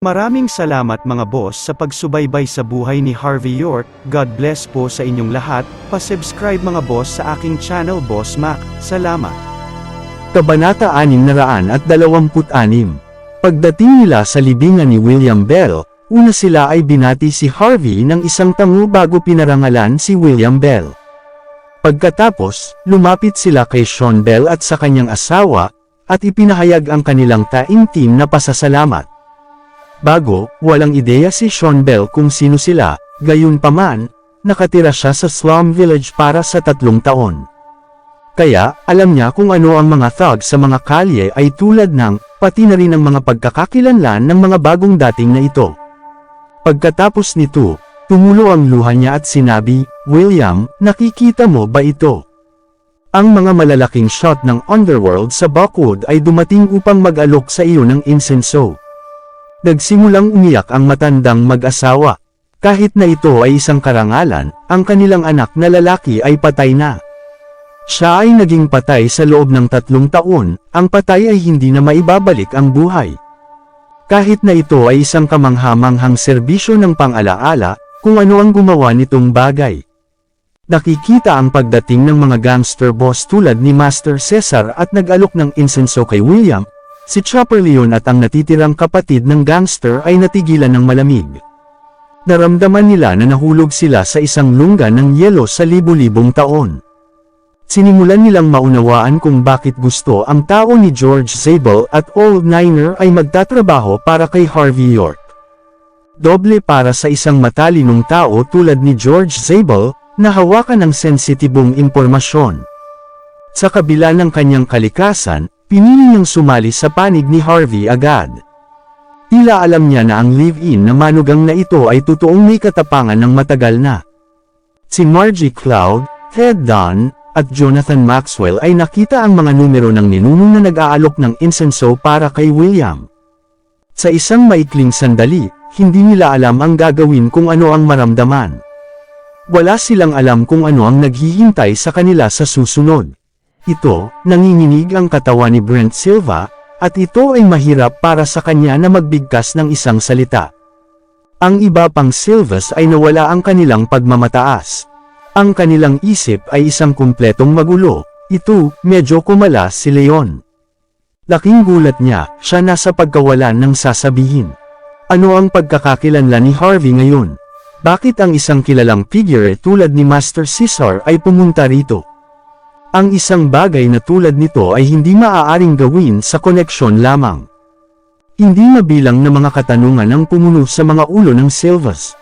Maraming salamat mga boss sa pagsubaybay sa buhay ni Harvey York. God bless po sa inyong lahat. Pa-subscribe mga boss sa aking channel Boss Mac. Salamat. Kabanata 626. Pagdating nila sa libingan ni William Bell, una sila ay binati si Harvey ng isang tango bago pinarangalan si William Bell. Pagkatapos, lumapit sila kay Sean Bell at sa kanyang asawa, at ipinahayag ang kanilang taimtim na pasasalamat. Bago, walang ideya si Sean Bell kung sino sila, gayunpaman, nakatira siya sa slum village para sa 3 taon. Kaya, alam niya kung ano ang mga thugs sa mga kalye ay tulad ng, pati na rin ang mga pagkakakilanlan ng mga bagong dating na ito. Pagkatapos nito, tumulo ang luha niya at sinabi, "William, nakikita mo ba ito?" Ang mga malalaking shot ng underworld sa Buckwood ay dumating upang mag-alok sa iyo ng insenso. Nagsimulang umiyak ang matandang mag-asawa. Kahit na ito ay isang karangalan, ang kanilang anak na lalaki ay patay na. Siya ay naging patay sa loob ng 3 taon, ang patay ay hindi na maibabalik ang buhay. Kahit na ito ay isang kamanghamanghang serbisyo ng pang-alaala, kung ano ang gumawa nitong bagay. Nakikita ang pagdating ng mga gangster boss tulad ni Master Cesar at nag-alok ng insenso kay William. Si Chopper Leon at ang natitirang kapatid ng gangster ay natigilan ng malamig. Naramdaman nila na nahulog sila sa isang lungga ng yelo sa libu-libong taon. Sinimulan nilang maunawaan kung bakit gusto ang tao ni George Zabel at Old Niner ay magtatrabaho para kay Harvey York. Doble para sa isang matalinong tao tulad ni George Zabel, na hawakan ng sensitibong impormasyon. Sa kabila ng kanyang kalikasan, pinili niyang sumali sa panig ni Harvey agad. Tila alam niya na ang live-in na manugang na ito ay totoong may katapangan ng matagal na. Si Margie Cloud, Ted Dunn, at Jonathan Maxwell ay nakita ang mga numero ng ninuno na nag-aalok ng insenso para kay William. Sa isang maikling sandali, hindi nila alam ang gagawin kung ano ang maramdaman. Wala silang alam kung ano ang naghihintay sa kanila sa susunod. Ito, nanginginig ang katawan ni Brent Silva, at ito ay mahirap para sa kanya na magbigkas ng isang salita. Ang iba pang Silvas ay nawala ang kanilang pagmamataas. Ang kanilang isip ay isang kumpletong magulo. Ito, medyo kumalas si Leon. Laking gulat niya, siya nasa pagkawalan ng sasabihin. Ano ang pagkakakilanlan ni Harvey ngayon? Bakit ang isang kilalang figure tulad ni Master Cesar ay pumunta rito? Ang isang bagay na tulad nito ay hindi maaaring gawin sa koneksyon lamang. Hindi mabilang na mga katanungan ang pumuno sa mga ulo ng Silvas.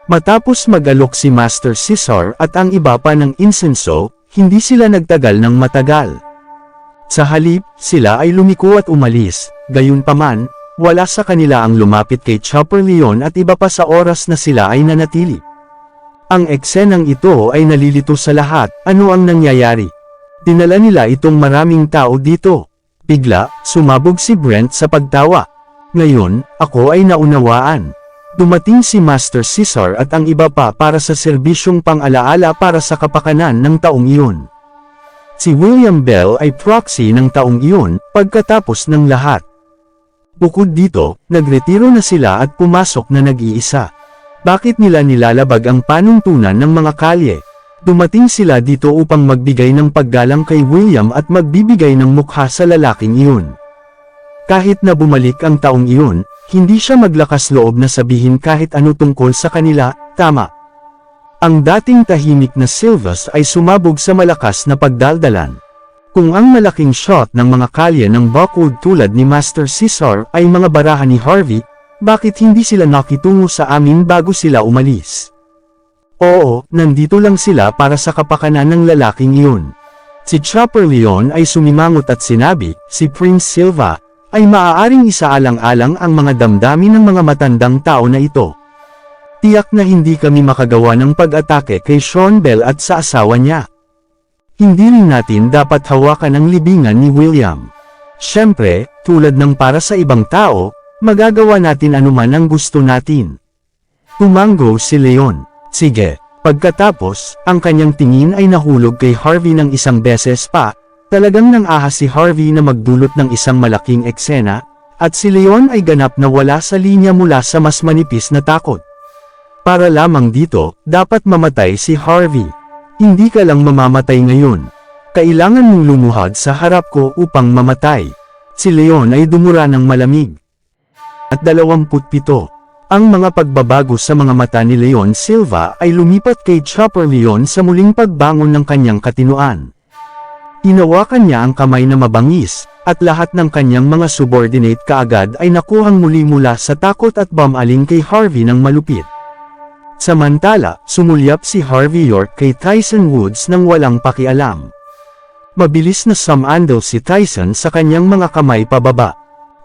Matapos mag-alok si Master Cesar at ang iba pa ng insenso, hindi sila nagtagal ng matagal. Sa halip, sila ay lumiko at umalis, gayunpaman, wala sa kanila ang lumapit kay Chopper Leon at iba pa sa oras na sila ay nanatili. Ang eksenang ito ay nalilito sa lahat, ano ang nangyayari? Dinala nila itong maraming tao dito. Bigla, sumabog si Brent sa pagtawa. Ngayon, ako ay naunawaan. Dumating si Master Cesar at ang iba pa para sa serbisyong pang-alaala para sa kapakanan ng taong iyon. Si William Bell ay proxy ng taong iyon, pagkatapos ng lahat. Bukod dito, nagretiro na sila at pumasok na nag-iisa. Bakit nila nilalabag ang panuntunan ng mga kalye? Dumating sila dito upang magbigay ng paggalang kay William at magbibigay ng mukha sa lalaking iyon. Kahit na bumalik ang taong iyon, hindi siya maglakas loob na sabihin kahit ano tungkol sa kanila, tama. Ang dating tahimik na Silvas ay sumabog sa malakas na pagdaldalan. Kung ang malaking shot ng mga kalye ng Buckwood tulad ni Master Cesar ay mga barahan ni Harvey, bakit hindi sila nakitungo sa amin bago sila umalis? Oo, nandito lang sila para sa kapakanan ng lalaking iyon. Si Chopper Leon ay sumimangot at sinabi, si Prince Silva, ay maaaring isaalang-alang ang mga damdamin ng mga matandang tao na ito. Tiyak na hindi kami makagawa ng pag-atake kay Sean Bell at sa asawa niya. Hindi rin natin dapat hawakan ang libingan ni William. Siyempre, tulad ng para sa ibang tao, magagawa natin anuman ang gusto natin. Tumango si Leon. Sige. Pagkatapos, ang kanyang tingin ay nahulog kay Harvey ng isang beses pa, talagang nang ahas si Harvey na magdulot ng isang malaking eksena, At si Leon ay ganap na wala sa linya mula sa mas manipis na takot. Para lamang dito, dapat mamatay si Harvey. Hindi ka lang mamamatay ngayon. Kailangan mong lumuhad sa harap ko upang mamatay. Si Leon ay dumura ng malamig. At 27. Ang mga pagbabago sa mga mata ni Leon Silva ay lumipat kay Chopper Leon sa muling pagbangon ng kanyang katinuan. Hinawakan niya ang kamay na mabangis, at lahat ng kanyang mga subordinate kaagad ay nakuhang muli mula sa takot at bamaling kay Harvey ng malupit. Samantala, sumulyap si Harvey York kay Tyson Woods nang walang pakialam. Mabilis na sumandal si Tyson sa kanyang mga kamay pababa.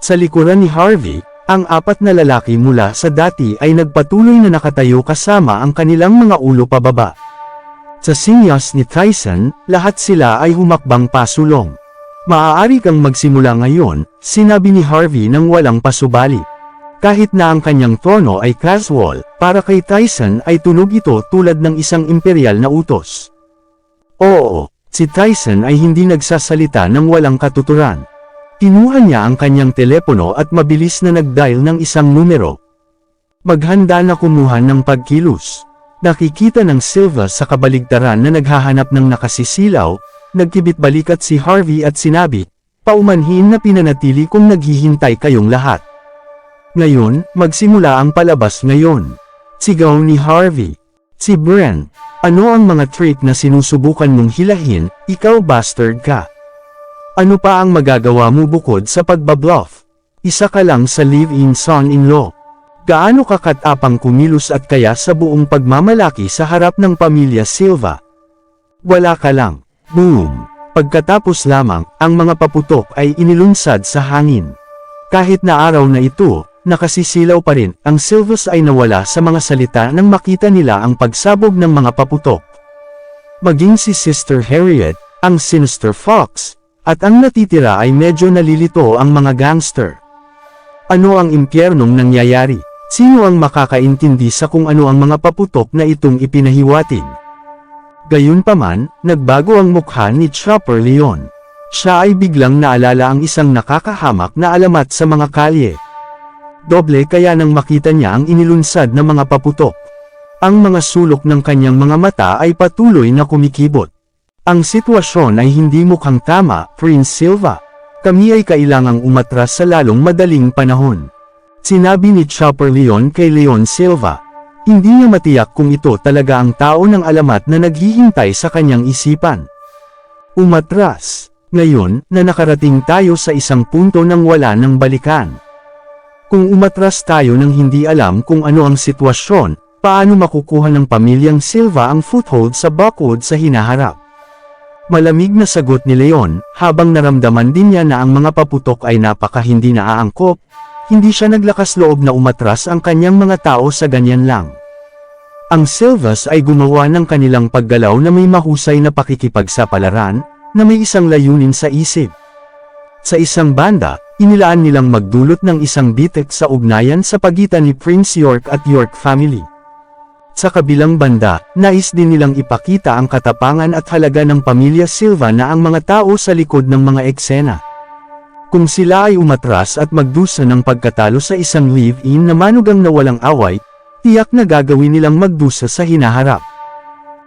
Sa likuran ni Harvey, ang 4 na lalaki mula sa dati ay nagpatuloy na nakatayo kasama ang kanilang mga ulo pababa. Sa sinyas ni Tyson, lahat sila ay humakbang pasulong. Maaari kang magsimula ngayon, sinabi ni Harvey nang walang pasubali. Kahit na ang kanyang tono ay casual, para kay Tyson ay tunog ito tulad ng isang imperial na utos. Oo, si Tyson ay hindi nagsasalita ng walang katuturan. Kinuha niya ang kanyang telepono at mabilis na nag-dial ng isang numero. Maghanda na kumuha ng pagkilos. Nakikita ng Silva sa kabaligtaran na naghahanap ng nakasisilaw, nagkibit-balikat si Harvey at sinabi, "Paumanhin na pinanatili kong naghihintay kayong lahat. Ngayon, magsimula ang palabas ngayon." Sigaw ni Harvey. Si Brent, "Ano ang mga trick na sinusubukan mong hilahin, ikaw bastard ka? Ano pa ang magagawa mo bukod sa pagbabluff? Isa ka lang sa live-in son-in-law. Gaano ka katapang kumilos at kaya sa buong pagmamalaki sa harap ng pamilya Silva? Wala ka lang." Boom! Pagkatapos lamang, ang mga paputok ay inilunsad sa hangin. Kahit na araw na ito, nakasisilaw pa rin, ang Silvas ay nawala sa mga salita nang makita nila ang pagsabog ng mga paputok. Maging si Sister Harriet, ang Sinister Fox, at ang natitira ay medyo nalilito ang mga gangster. Ano ang impyernong nangyayari? Sino ang makakaintindi sa kung ano ang mga paputok na itong ipinahiwatig? Gayunpaman, nagbago ang mukha ni Chopper Leon. Siya ay biglang naalala ang isang nakakahamak na alamat sa mga kalye. Doble kaya nang makita niya ang inilunsad na mga paputok. Ang mga sulok ng kanyang mga mata ay patuloy na kumikibot. Ang sitwasyon ay hindi mukhang tama, Prince Silva. Kami ay kailangang umatras sa lalong madaling panahon. Sinabi ni Chopper Leon kay Leon Silva. Hindi niya matiyak kung ito talaga ang tao ng alamat na naghihintay sa kanyang isipan. Umatras. Ngayon, na nakarating tayo sa isang punto ng wala ng balikan. Kung umatras tayo nang hindi alam kung ano ang sitwasyon, paano makukuha ng pamilyang Silva ang foothold sa Buckwood sa hinaharap? Malamig na sagot ni Leon, habang naramdaman din niya na ang mga paputok ay napaka hindi naaangkop. Hindi siya naglakas loob na umatras ang kanyang mga tao sa ganyan lang. Ang Silvas ay gumawa ng kanilang paggalaw na may mahusay na pakikipagsapalaran, na may isang layunin sa isip. Sa isang banda, inilaan nilang magdulot ng isang bitek sa ugnayan sa pagitan ni Prince York at York family. Sa kabilang banda, nais din nilang ipakita ang katapangan at halaga ng pamilya Silva na ang mga tao sa likod ng mga eksena. Kung sila ay umatras at magdusa ng pagkatalo sa isang live-in na manugang na walang away, tiyak na gagawin nilang magdusa sa hinaharap.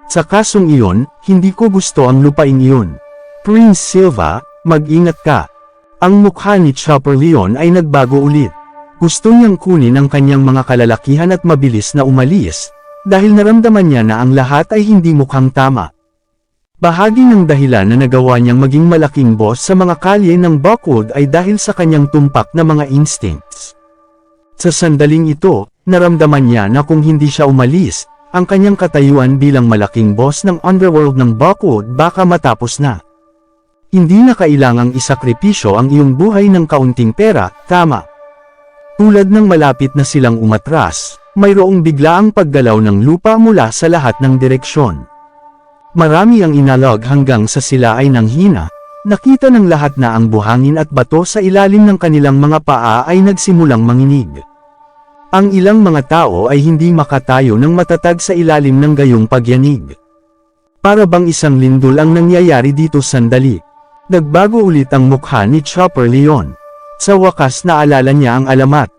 Sa kasong iyon, hindi ko gusto ang lupaing iyon. Prince Silva, mag-ingat ka. Ang mukha ni Chopper Leon ay nagbago ulit. Gusto niyang kunin ang kanyang mga kalalakihan at mabilis na umalis, dahil naramdaman niya na ang lahat ay hindi mukhang tama. Bahagi ng dahilan na nagawa niyang maging malaking boss sa mga kalye ng Buckwood ay dahil sa kanyang tumpak na mga instincts. Sa sandaling ito, naramdaman niya na kung hindi siya umalis, ang kanyang katayuan bilang malaking boss ng underworld ng Buckwood baka matapos na. Hindi na kailangang isakripisyo ang iyong buhay ng kaunting pera, tama. Tulad ng malapit na silang umatras, mayroong biglaang paggalaw ng lupa mula sa lahat ng direksyon. Marami ang inalog hanggang sa sila ay nanghina, nakita ng lahat na ang buhangin at bato sa ilalim ng kanilang mga paa ay nagsimulang manginig. Ang ilang mga tao ay hindi makatayo ng matatag sa ilalim ng gayong pagyanig. Para bang isang lindol ang nangyayari dito sandali. Nagbago ulit ang mukha ni Chopper Leon. Sa wakas naalala niya ang alamat.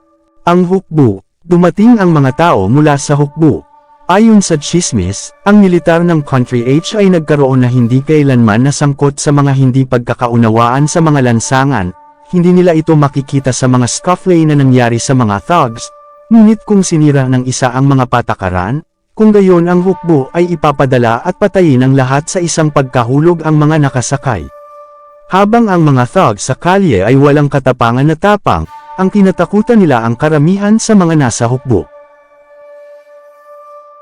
Ang hukbo. Dumating ang mga tao mula sa hukbo. Ayon sa tsismis, ang militar ng Country H ay nagkaroon na hindi kailanman nasangkot sa mga hindi pagkakaunawaan sa mga lansangan. Hindi nila ito makikita sa mga scuffle na nangyari sa mga thugs, ngunit kung sinira ng isa ang mga patakaran, kung gayon ang hukbo ay ipapadala at patayin ang lahat sa isang pagkahulog ang mga nakasakay. Habang ang mga thugs sa kalye ay walang katapangan na tapang, ang kinatakutan nila ang karamihan sa mga nasa hukbo.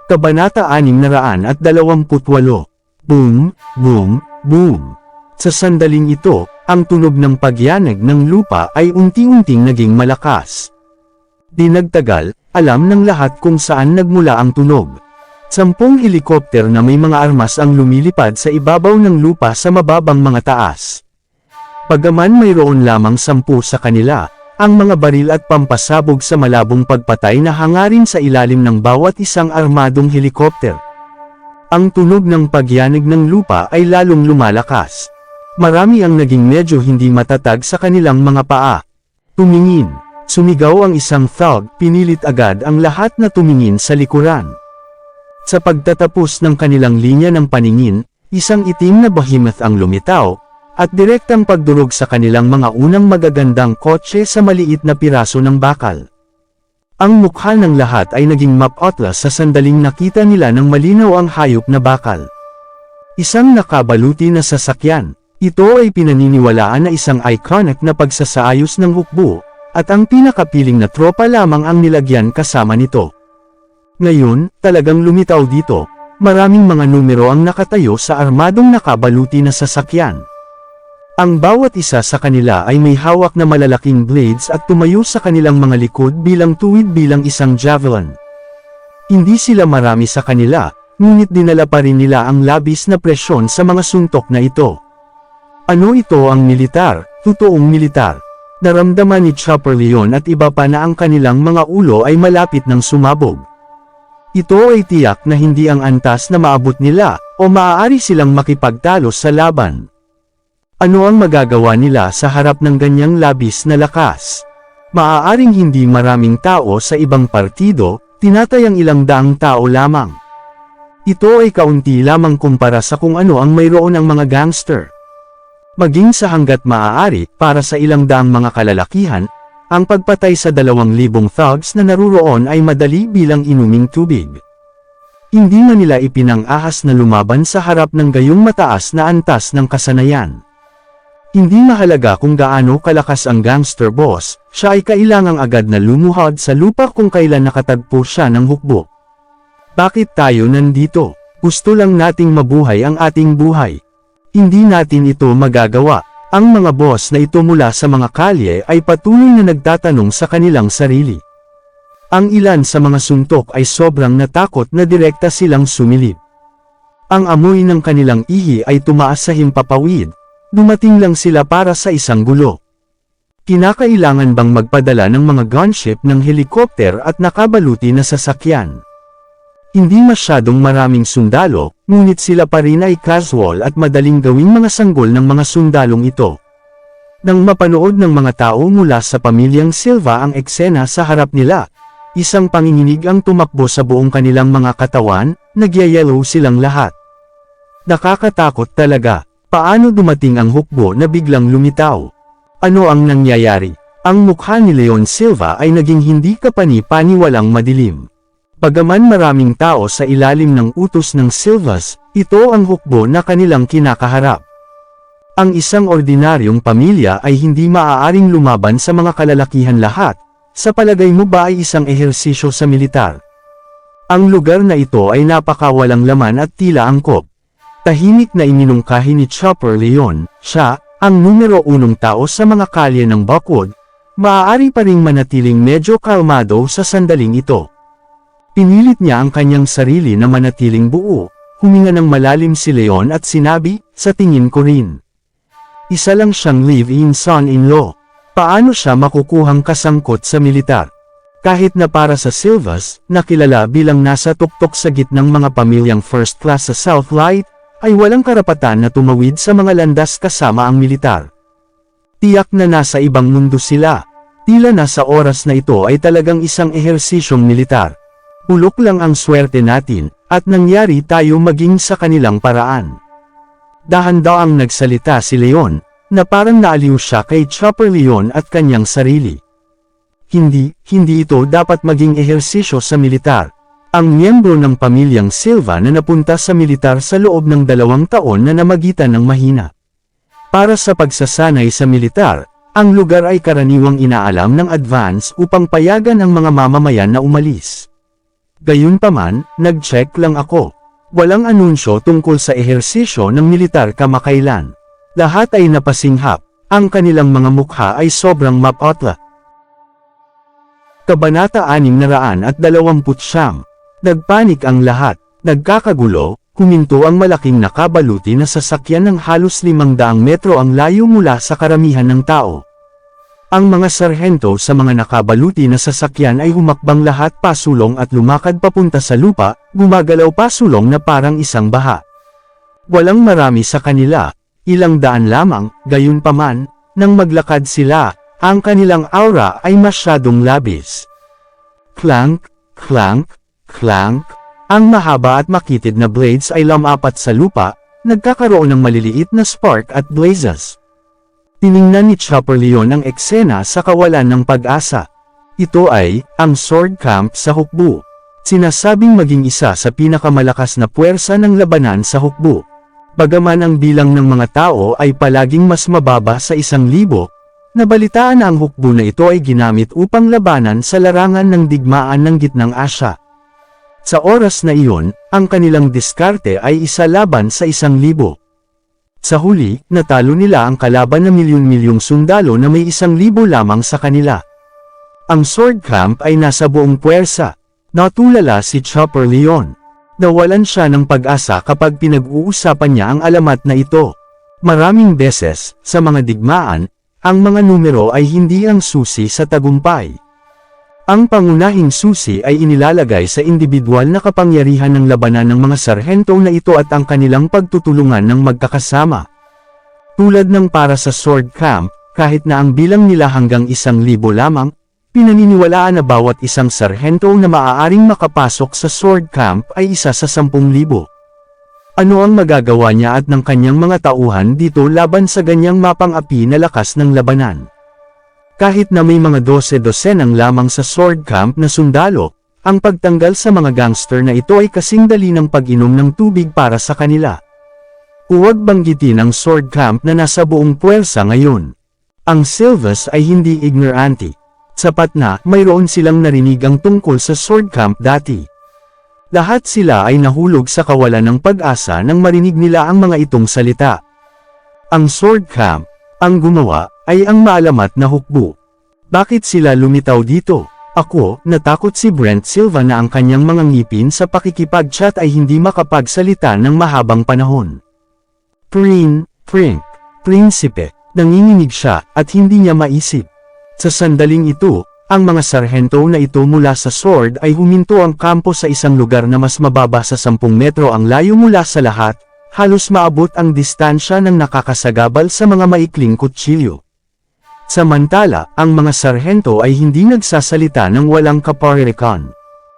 Kabanata 628. Boom, boom, boom. Sa sandaling ito, ang tunog ng pagyanig ng lupa ay unti-unting naging malakas. Di nagtagal, alam ng lahat kung saan nagmula ang tunog. 10 helikopter na may mga armas ang lumilipad sa ibabaw ng lupa sa mababang mga taas. Bagaman mayroon lamang 10 sa kanila, ang mga baril at pampasabog sa malabong pagpatay na hangarin sa ilalim ng bawat isang armadong helikopter. Ang tunog ng pagyanig ng lupa ay lalong lumalakas. Marami ang naging medyo hindi matatag sa kanilang mga paa. Tumingin. Sumigaw ang isang thug, pinilit agad ang lahat na tumingin sa likuran. Sa pagtatapos ng kanilang linya ng paningin, isang itim na behemoth ang lumitaw, at direktang pagdurog sa kanilang mga unang magagandang kotse sa maliit na piraso ng bakal. Ang mukha ng lahat ay naging mapotla sa sandaling nakita nila ng malinaw ang hayop na bakal. Isang nakabaluti na sasakyan. Ito ay pinaniniwalaan na isang iconic na pagsasaayos ng hukbo, at ang pinakapiling na tropa lamang ang nilagyan kasama nito. Ngayon, talagang lumitaw dito. Maraming mga numero ang nakatayo sa armadong nakabaluti na sasakyan. Ang bawat isa sa kanila ay may hawak na malalaking blades at tumayo sa kanilang mga likod bilang tuwid bilang isang javelin. Hindi sila marami sa kanila, ngunit dinala pa rin nila ang labis na presyon sa mga suntok na ito. Ano ito ang militar, totoong militar? Naramdaman ni Chopper Leon at iba pa na ang kanilang mga ulo ay malapit ng sumabog. Ito ay tiyak na hindi ang antas na maabot nila, o maaari silang makipagtalo sa laban. Ano ang magagawa nila sa harap ng ganyang labis na lakas? Maaaring hindi maraming tao sa ibang partido, tinatayang ilang daang tao lamang. Ito ay kaunti lamang kumpara sa kung ano ang mayroon ang mga gangster. Maging sa hanggat maaari, para sa ilang daang mga kalalakihan, ang pagpatay sa 2,000 thugs na naruroon ay madali bilang inuming tubig. Hindi na nila ipinang-ahas na lumaban sa harap ng gayong mataas na antas ng kasanayan. Hindi mahalaga kung gaano kalakas ang gangster boss, siya ay kailangang agad na lumuhod sa lupa kung kailan nakatagpo siya ng hukbo. Bakit tayo nandito? Gusto lang nating mabuhay ang ating buhay. Hindi natin ito magagawa. Ang mga boss na ito mula sa mga kalye ay patuloy na nagtatanong sa kanilang sarili. Ang ilan sa mga suntok ay sobrang natakot na direkta silang sumilip. Ang amoy ng kanilang ihi ay tumaas sa himpapawid. Dumating lang sila para sa isang gulo. Kinakailangan bang magpadala ng mga gunship ng helikopter at nakabaluti na sasakyan? Hindi masyadong maraming sundalo, ngunit sila pa rin ay casual at madaling gawing mga sanggol ng mga sundalong ito. Nang mapanood ng mga tao mula sa pamilyang Silva ang eksena sa harap nila, isang panginginig ang tumakbo sa buong kanilang mga katawan, nagyayelo silang lahat. Nakakatakot talaga. Paano dumating ang hukbo na biglang lumitaw? Ano ang nangyayari? Ang mukha ni Leon Silva ay naging hindi kapani-paniwalang madilim. Bagaman maraming tao sa ilalim ng utos ng Silvas, ito ang hukbo na kanilang kinakaharap. Ang isang ordinaryong pamilya ay hindi maaaring lumaban sa mga kalalakihan lahat. Sa palagay mo ba ay isang ehersisyo sa militar? Ang lugar na ito ay napakawalang laman at tila angkop. Tahimik na iminungkahi ni Chopper Leon, siya, ang numero 1 tao sa mga kalye ng Buckwood, maaari pa ring manatiling medyo kalmado sa sandaling ito. Pinilit niya ang kanyang sarili na manatiling buo, huminga ng malalim si Leon at sinabi, sa tingin ko rin. Isa lang siyang live-in son-in-law. Paano siya makukuhang kasangkot sa militar? Kahit na para sa Silvas, nakilala bilang nasa tuktok sa gitnang mga pamilyang first class sa Southlight, ay walang karapatan na tumawid sa mga landas kasama ang militar. Tiyak na nasa ibang mundo sila. Tila na sa oras na ito ay talagang isang ehersisyong militar. Ulok lang ang swerte natin, at nangyari tayo maging sa kanilang paraan. Dahan-daang nagsalita si Leon, na parang naaliw siya kay Chopper Leon at kanyang sarili. Hindi ito dapat maging ehersisyo sa militar. Ang miyembro ng pamilyang Silva na napunta sa militar sa loob ng 2 taon na namagitan ng mahina. Para sa pagsasanay sa militar, ang lugar ay karaniwang inaalam ng advance upang payagan ang mga mamamayan na umalis. Gayunpaman, nag-check lang ako. Walang anunsyo tungkol sa ehersisyo ng militar kamakailan. Lahat ay napasinghap, ang kanilang mga mukha ay sobrang mapotla. Kabanata 629. Nagpanik ang lahat, nagkakagulo, huminto ang malaking nakabaluti na sasakyan ng halos 500 metro ang layo mula sa karamihan ng tao. Ang mga sarhento sa mga nakabaluti na sasakyan ay humakbang lahat pasulong at lumakad papunta sa lupa, gumagalaw pasulong na parang isang baha. Walang marami sa kanila, ilang daan lamang, gayunpaman, nang maglakad sila, ang kanilang aura ay masyadong labis. Clank, clank, clank. Ang mahaba at makitid na blades ay lumapat sa lupa, nagkakaroon ng maliliit na spark at blazes. Tiningnan ni Chopper Leon ang eksena sa kawalan ng pag-asa. Ito ay, ang sword camp sa hukbo. Sinasabing maging isa sa pinakamalakas na puwersa ng labanan sa hukbo. Bagaman ang bilang ng mga tao ay palaging mas mababa sa 1,000, nabalitaan na ang hukbo na ito ay ginamit upang labanan sa larangan ng digmaan ng Gitnang Asya. Sa oras na iyon, ang kanilang diskarte ay isa laban sa 1,000. Sa huli, natalo nila ang kalaban na milyon-milyong sundalo na may 1,000 lamang sa kanila. Ang sword camp ay nasa buong puwersa. Natulala si Chopper Leon. Nawalan siya ng pag-asa kapag pinag-uusapan niya ang alamat na ito. Maraming beses, sa mga digmaan, ang mga numero ay hindi ang susi sa tagumpay. Ang pangunahing susi ay inilalagay sa individual na kapangyarihan ng labanan ng mga sarhento na ito at ang kanilang pagtutulungan ng magkakasama. Tulad ng para sa sword camp, kahit na ang bilang nila hanggang 1,000 lamang, pinaniniwalaan na bawat isang sarhento na maaaring makapasok sa sword camp ay isa sa 10,000. Ano ang magagawa niya at ng kanyang mga tauhan dito laban sa ganyang mapang-api na lakas ng labanan? Kahit na may mga 12-dosenang lamang sa sword camp na sundalo, ang pagtanggal sa mga gangster na ito ay kasing dali ng pag-inom ng tubig para sa kanila. Huwag banggitin ang sword camp na nasa buong puwersa ngayon. Ang Silvas ay hindi ignorante. Sapat na, mayroon silang narinig ang tungkol sa sword camp dati. Lahat sila ay nahulog sa kawalan ng pag-asa nang marinig nila ang mga itong salita. Ang sword camp, ang gumawa, ay ang maalamat na hukbo. Bakit sila lumitaw dito? Ako, natakot si Brent Silva na ang kanyang mga ngipin sa pakikipag-chat ay hindi makapagsalita ng mahabang panahon. Prinsipe, nanginginig siya, at hindi niya maisip. Sa sandaling ito, ang mga sarhento na ito mula sa sword ay huminto ang kampo sa isang lugar na mas mababa sa 10 metro ang layo mula sa lahat, halos maabot ang distansya ng nakakasagabal sa mga maikling kutsilyo. Samantala, ang mga sarhento ay hindi nagsasalita ng walang kaparirikan.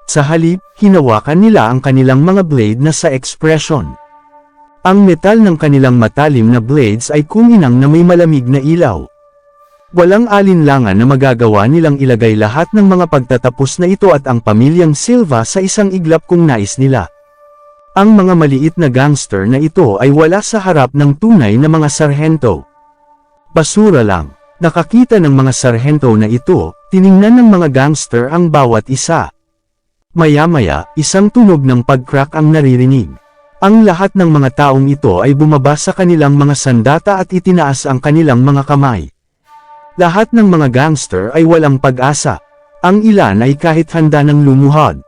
Sa halip, hinawakan nila ang kanilang mga blade na sa expression. Ang metal ng kanilang matalim na blades ay kuminang na may malamig na ilaw. Walang alinlangan na magagawa nilang ilagay lahat ng mga pagtatapos na ito at ang pamilyang Silva sa isang iglap kung nais nila. Ang mga maliit na gangster na ito ay wala sa harap ng tunay na mga sarhento. Basura lang. Nakakita ng mga sarhento na ito, tiningnan ng mga gangster ang bawat isa. Maya-maya, isang tunog ng pag-crack ang naririnig. Ang lahat ng mga taong ito ay bumaba sa kanilang mga sandata at itinaas ang kanilang mga kamay. Lahat ng mga gangster ay walang pag-asa. Ang ilan ay kahit handa ng lumuhod.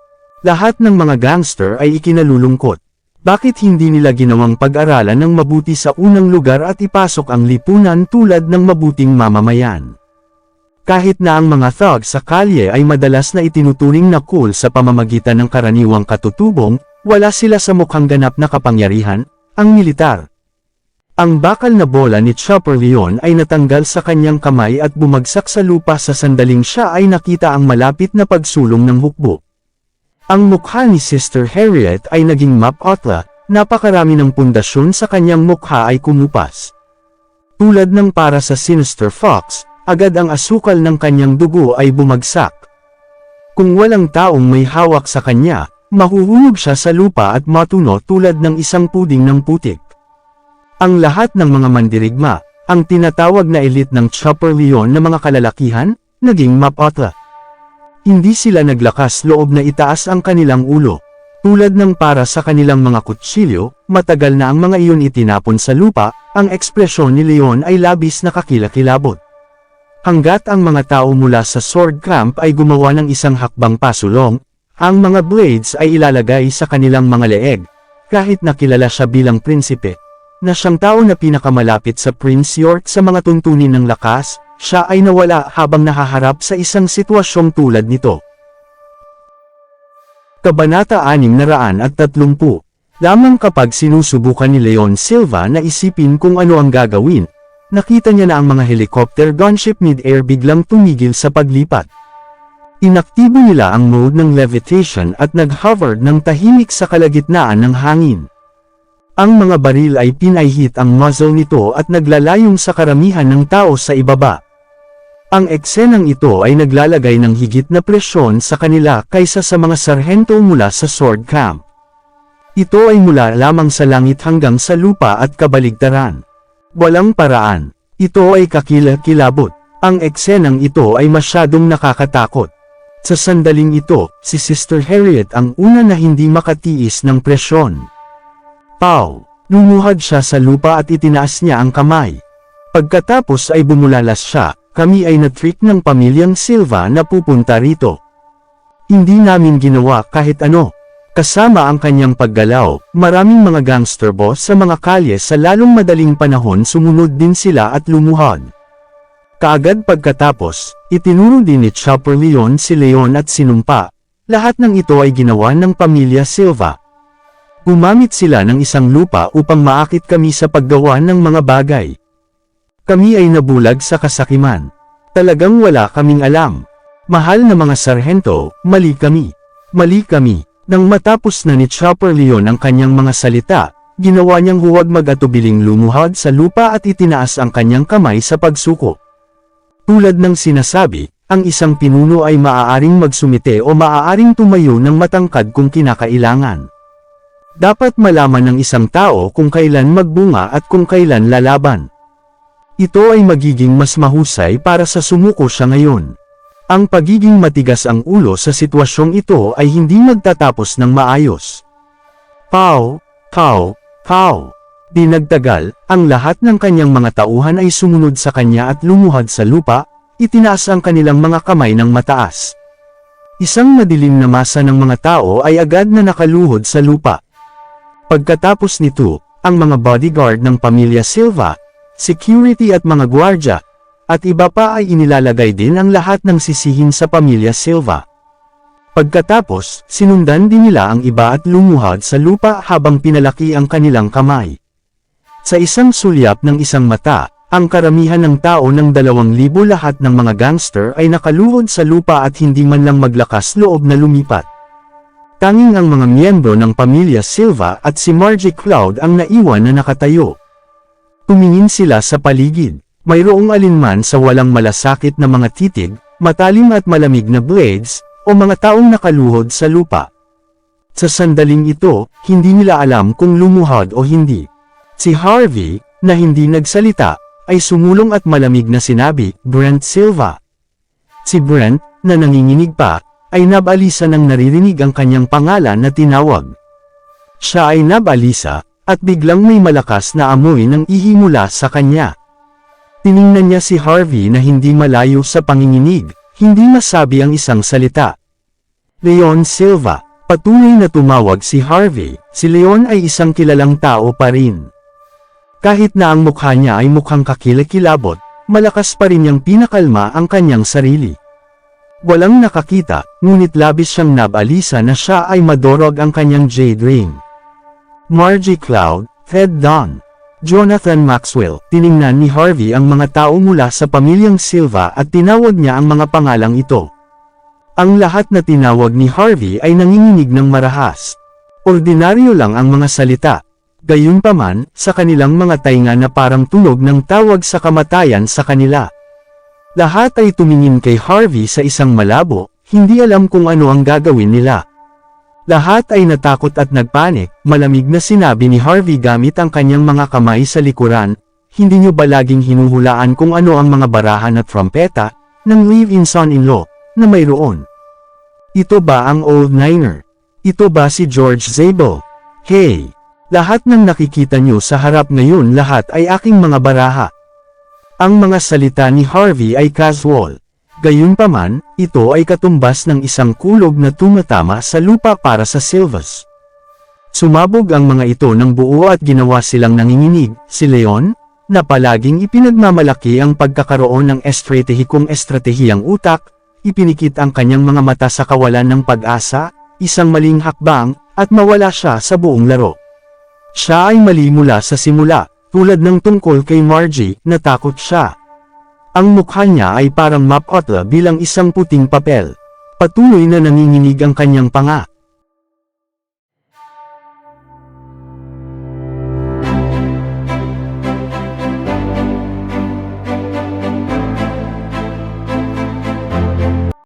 Lahat ng mga gangster ay ikinalulungkot. Bakit hindi nila ginawang pag-aralan ng mabuti sa unang lugar at ipasok ang lipunan tulad ng mabuting mamamayan? Kahit na ang mga thug sa kalye ay madalas na itinuturing na cool sa pamamagitan ng karaniwang katutubong, wala sila sa mukhang ganap na kapangyarihan, ang militar. Ang bakal na bola ni Chopper Leon ay natanggal sa kanyang kamay at bumagsak sa lupa sa sandaling siya ay nakita ang malapit na pagsulong ng hukbo. Ang mukha ni Sister Harriet ay naging mapotla, napakarami ng pundasyon sa kanyang mukha ay kumupas. Tulad ng para sa Sinister Fox, agad ang asukal ng kanyang dugo ay bumagsak. Kung walang taong may hawak sa kanya, mahuhulog siya sa lupa at matuno tulad ng isang puding ng putik. Ang lahat ng mga mandirigma, ang tinatawag na elite ng Chopper Leon na mga kalalakihan, naging mapotla. Hindi sila naglakas loob na itaas ang kanilang ulo. Tulad ng para sa kanilang mga kutsilyo, matagal na ang mga iyon itinapon sa lupa, ang ekspresyon ni Leon ay labis na kakilakilabot. Hanggat ang mga tao mula sa sword camp ay gumawa ng isang hakbang pasulong, ang mga blades ay ilalagay sa kanilang mga leeg, kahit nakilala siya bilang prinsipe, na siyang tao na pinakamalapit sa Prince York sa mga tuntunin ng lakas, siya ay nawala habang nahaharap sa isang sitwasyong tulad nito. Kabanata 630. Lamang kapag sinusubukan ni Leon Silva na isipin kung ano ang gagawin, nakita niya na ang mga helicopter gunship mid-air biglang tumigil sa paglipat. Inaktibo nila ang mode ng levitation at nag-hover ng tahimik sa kalagitnaan ng hangin. Ang mga baril ay pinahit ang muzzle nito at naglalayong sa karamihan ng tao sa ibaba. Ang eksenang ito ay naglalagay ng higit na presyon sa kanila kaysa sa mga sarhento mula sa sword camp. Ito ay mula lamang sa langit hanggang sa lupa at kabaligtaran. Walang paraan. Ito ay kakilakilabot. Ang eksenang ito ay masyadong nakakatakot. Sa sandaling ito, si Sister Harriet ang una na hindi makatiis ng presyon. Pow! Lumuhad siya sa lupa at itinaas niya ang kamay. Pagkatapos ay bumulalas siya. Kami ay na-trick ng pamilyang Silva na pupunta rito. Hindi namin ginawa kahit ano. Kasama ang kanyang paggalaw, maraming mga gangster boss sa mga kalye sa lalong madaling panahon sumunod din sila at lumuhad. Kaagad pagkatapos, itinuro din ni Chopper Leon si Leon at sinumpa. Lahat ng ito ay ginawa ng pamilya Silva. Gumamit sila ng isang lupa upang maakit kami sa paggawa ng mga bagay. Kami ay nabulag sa kasakiman. Talagang wala kaming alam. Mahal na mga sarhento, mali kami. Mali kami. Nang matapos na ni Chopper Leon ang kanyang mga salita, ginawa niyang huwag mag-atubiling lumuhad sa lupa at itinaas ang kanyang kamay sa pagsuko. Tulad ng sinasabi, ang isang pinuno ay maaaring magsumite o maaaring tumayo ng matangkad kung kinakailangan. Dapat malaman ng isang tao kung kailan magbunga at kung kailan lalaban. Ito ay magiging mas mahusay para sa sumuko siya ngayon. Ang pagiging matigas ang ulo sa sitwasyong ito ay hindi magtatapos ng maayos. Pow! Pow! Pow! Di nagtagal, ang lahat ng kanyang mga tauhan ay sumunod sa kanya at lumuhad sa lupa, itinaas ang kanilang mga kamay ng mataas. Isang madilim na masa ng mga tao ay agad na nakaluhod sa lupa. Pagkatapos nito, ang mga bodyguard ng pamilya Silva, security at mga gwardya, at iba pa ay inilalagay din ang lahat ng sisihin sa pamilya Silva. Pagkatapos, sinundan din nila ang iba at lumuhad sa lupa habang pinalaki ang kanilang kamay. Sa isang sulyap ng isang mata, ang karamihan ng tao ng 2,000 lahat ng mga gangster ay nakaluhod sa lupa at hindi man lang maglakas loob na lumipat. Tanging ang mga miyembro ng pamilya Silva at si Margie Cloud ang naiwan na nakatayo. Tumingin sila sa paligid. Mayroong alinman sa walang malasakit na mga titig, matalim at malamig na blades, o mga taong nakaluhod sa lupa. Sa sandaling ito, hindi nila alam kung lumuhod o hindi. Si Harvey, na hindi nagsalita, ay sumulong at malamig na sinabi, Brent Silva. Si Brent, na nanginginig pa, ay nabalisa nang naririnig ang kanyang pangalan na tinawag. Siya ay nabalisa, at biglang may malakas na amoy ng ihi mula sa kanya. Tiningnan niya si Harvey na hindi malayo sa panginginig, hindi masabi ang isang salita. Leon Silva, patuloy na tumawag si Harvey, si Leon ay isang kilalang tao pa rin. Kahit na ang mukha niya ay mukhang kakilakilabot, malakas pa rin niyang pinakalma ang kanyang sarili. Walang nakakita, ngunit labis siyang nabalisa na siya ay madorog ang kanyang jade ring. Margie Cloud, head down. Jonathan Maxwell, tiningnan ni Harvey ang mga tao mula sa pamilyang Silva at tinawag niya ang mga pangalang ito. Ang lahat na tinawag ni Harvey ay nanginginig ng marahas. Ordinaryo lang ang mga salita. Gayunpaman, sa kanilang mga tainga na parang tunog ng tawag sa kamatayan sa kanila. Lahat ay tumingin kay Harvey sa isang malabo, hindi alam kung ano ang gagawin nila. Lahat ay natakot at nagpanik. Malamig na sinabi ni Harvey gamit ang kanyang mga kamay sa likuran, "Hindi niyo ba laging hinuhulaan kung ano ang mga barahan at trompeta ng live-in son-in-law na mayroon? Ito ba ang old niner? Ito ba si George Zabel? Hey! Lahat ng nakikita niyo sa harap ngayon lahat ay aking mga baraha." Ang mga salita ni Harvey ay casual. Gayunpaman, ito ay katumbas ng isang kulog na tumatama sa lupa para sa Silvas. Sumabog ang mga ito ng buo at ginawa silang nanginginig. Si Leon, na palaging ipinagmamalaki ang pagkakaroon ng estratehiyang utak, ipinikit ang kanyang mga mata sa kawalan ng pag-asa, isang maling hakbang, at mawala siya sa buong laro. Siya ay mali mula sa simula, tulad ng tungkol kay Margie, natakot siya. Ang mukha niya ay parang mapotla bilang isang puting papel. Patuloy na nanginginig ang kanyang panga.